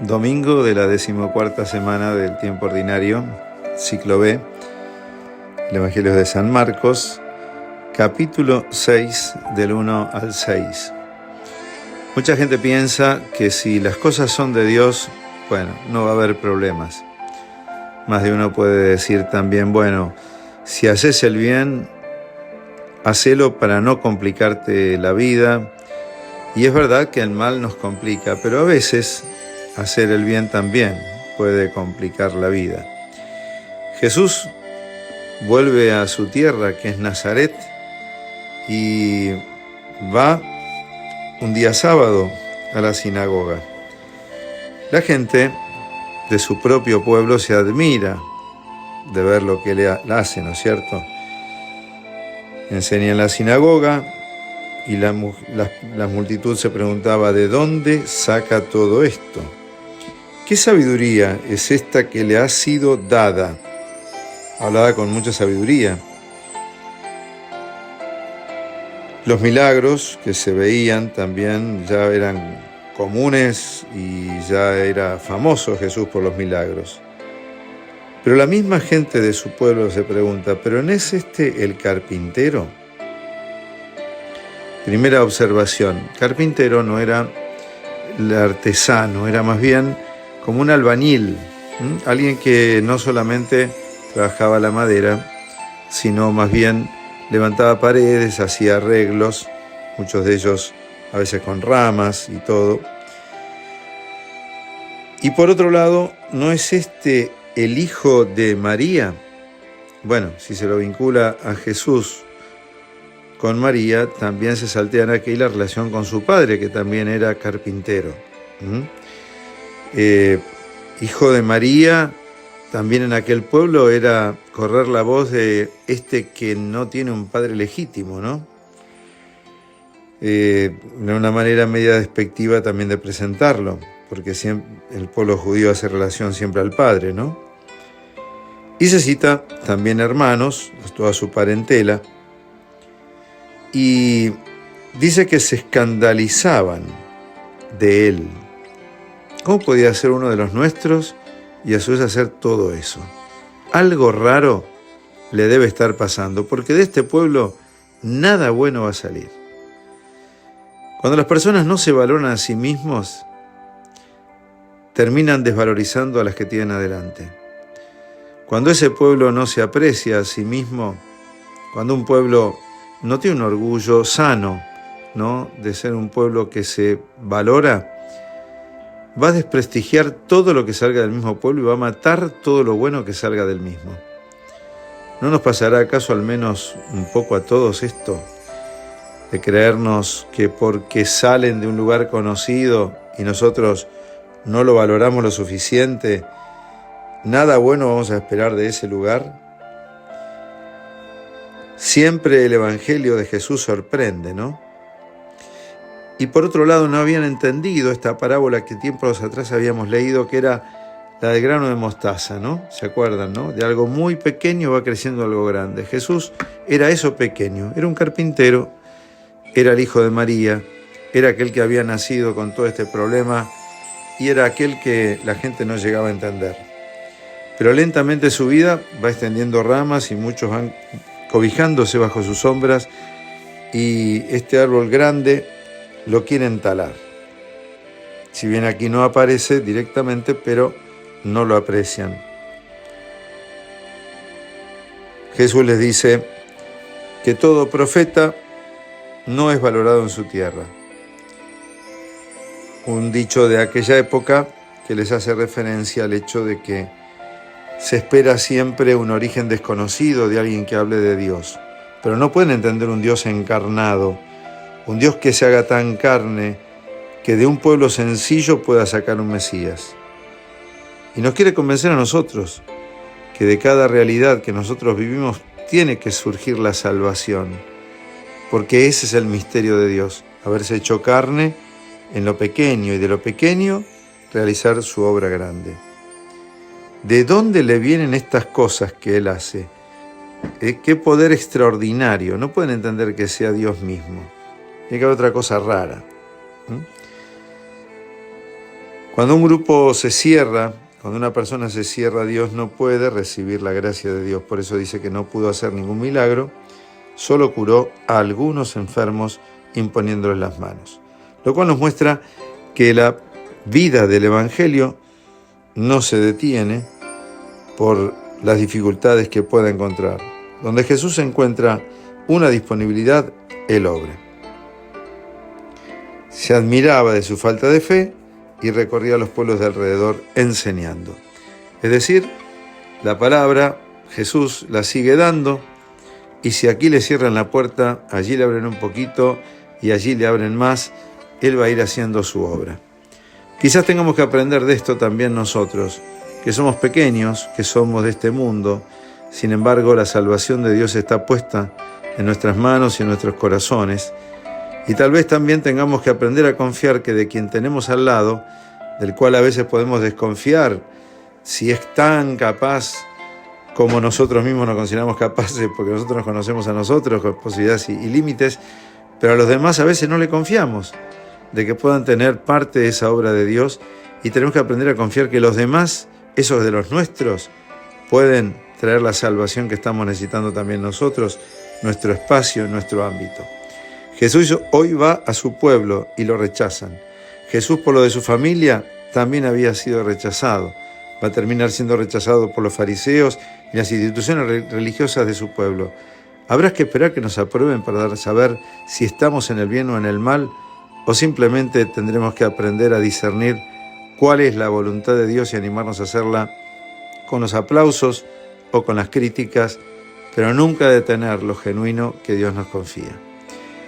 Domingo de la 14ª semana del tiempo ordinario, ciclo B, el Evangelio de San Marcos, capítulo 6, del 1 al 6. Mucha gente piensa que si las cosas son de Dios, no va a haber problemas. Más de uno puede decir también, si haces el bien, hacelo para no complicarte la vida. Y es verdad que el mal nos complica, pero a veces hacer el bien también puede complicar la vida. Jesús vuelve a su tierra, que es Nazaret, y va un día sábado a la sinagoga. La gente de su propio pueblo se admira de ver lo que él hace, ¿no es cierto? Enseña en la sinagoga y la multitud se preguntaba, ¿de dónde saca todo esto? ¿Qué sabiduría es esta que le ha sido dada? Hablaba con mucha sabiduría. Los milagros que se veían también ya eran comunes y ya era famoso Jesús por los milagros. Pero la misma gente de su pueblo se pregunta, ¿pero no es este el carpintero? Primera observación, carpintero no era el artesano, era más bien como un albañil, alguien que no solamente trabajaba la madera, sino más bien levantaba paredes, hacía arreglos, muchos de ellos a veces con ramas y todo. Y por otro lado, ¿no es este el hijo de María? Si se lo vincula a Jesús con María, también se saltean aquí la relación con su padre, que también era carpintero. Hijo de María, también en aquel pueblo era correr la voz de este que no tiene un padre legítimo, ¿no? De una manera media despectiva también de presentarlo, porque siempre el pueblo judío hace relación siempre al padre, ¿no? Y se cita también hermanos, toda su parentela, y dice que se escandalizaban de él. ¿Cómo podía ser uno de los nuestros y a su vez hacer todo eso? Algo raro le debe estar pasando, porque de este pueblo nada bueno va a salir. Cuando las personas no se valoran a sí mismos, terminan desvalorizando a las que tienen adelante. Cuando ese pueblo no se aprecia a sí mismo, cuando un pueblo no tiene un orgullo sano, ¿no?, de ser un pueblo que se valora, va a desprestigiar todo lo que salga del mismo pueblo y va a matar todo lo bueno que salga del mismo. ¿No nos pasará acaso al menos un poco a todos esto? De creernos que porque salen de un lugar conocido y nosotros no lo valoramos lo suficiente, nada bueno vamos a esperar de ese lugar. Siempre el Evangelio de Jesús sorprende, ¿no? Y por otro lado no habían entendido esta parábola que tiempos atrás habíamos leído, que era la del grano de mostaza, ¿no? ¿Se acuerdan, no? De algo muy pequeño va creciendo algo grande. Jesús era eso pequeño, era un carpintero, era el hijo de María, era aquel que había nacido con todo este problema y era aquel que la gente no llegaba a entender. Pero lentamente su vida va extendiendo ramas y muchos van cobijándose bajo sus sombras y este árbol grande lo quieren talar. Si bien aquí no aparece directamente, pero no lo aprecian. Jesús les dice que todo profeta no es valorado en su tierra. Un dicho de aquella época que les hace referencia al hecho de que se espera siempre un origen desconocido de alguien que hable de Dios, pero no pueden entender un Dios encarnado, un Dios que se haga tan carne que de un pueblo sencillo pueda sacar un Mesías. Y nos quiere convencer a nosotros que de cada realidad que nosotros vivimos tiene que surgir la salvación, porque ese es el misterio de Dios, haberse hecho carne en lo pequeño y de lo pequeño realizar su obra grande. ¿De dónde le vienen estas cosas que Él hace? Qué poder extraordinario. No pueden entender que sea Dios mismo. Tiene que haber otra cosa rara. Cuando un grupo se cierra, cuando una persona se cierra a Dios, no puede recibir la gracia de Dios. Por eso dice que no pudo hacer ningún milagro, solo curó a algunos enfermos imponiéndoles las manos. Lo cual nos muestra que la vida del Evangelio no se detiene por las dificultades que pueda encontrar. Donde Jesús encuentra una disponibilidad, Él obra. Se admiraba de su falta de fe y recorría los pueblos de alrededor enseñando. Es decir, la palabra Jesús la sigue dando, y si aquí le cierran la puerta, allí le abren un poquito y allí le abren más, Él va a ir haciendo su obra. Quizás tengamos que aprender de esto también nosotros, que somos pequeños, que somos de este mundo. Sin embargo, la salvación de Dios está puesta en nuestras manos y en nuestros corazones. Y tal vez también tengamos que aprender a confiar que de quien tenemos al lado, del cual a veces podemos desconfiar, si es tan capaz como nosotros mismos nos consideramos capaces, porque nosotros nos conocemos a nosotros con posibilidades y límites, pero a los demás a veces no le confiamos de que puedan tener parte de esa obra de Dios, y tenemos que aprender a confiar que los demás, esos de los nuestros, pueden traer la salvación que estamos necesitando también nosotros, nuestro espacio, nuestro ámbito. Jesús hoy va a su pueblo y lo rechazan. Jesús, por lo de su familia, también había sido rechazado. Va a terminar siendo rechazado por los fariseos y las instituciones religiosas de su pueblo. Habrá que esperar que nos aprueben para saber si estamos en el bien o en el mal, o simplemente tendremos que aprender a discernir cuál es la voluntad de Dios y animarnos a hacerla con los aplausos o con las críticas, pero nunca detener lo genuino que Dios nos confía.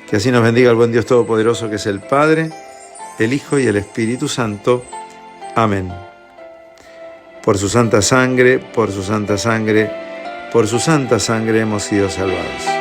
Que así nos bendiga el buen Dios Todopoderoso, que es el Padre, el Hijo y el Espíritu Santo. Amén. Por su santa sangre, por su santa sangre, por su santa sangre hemos sido salvados.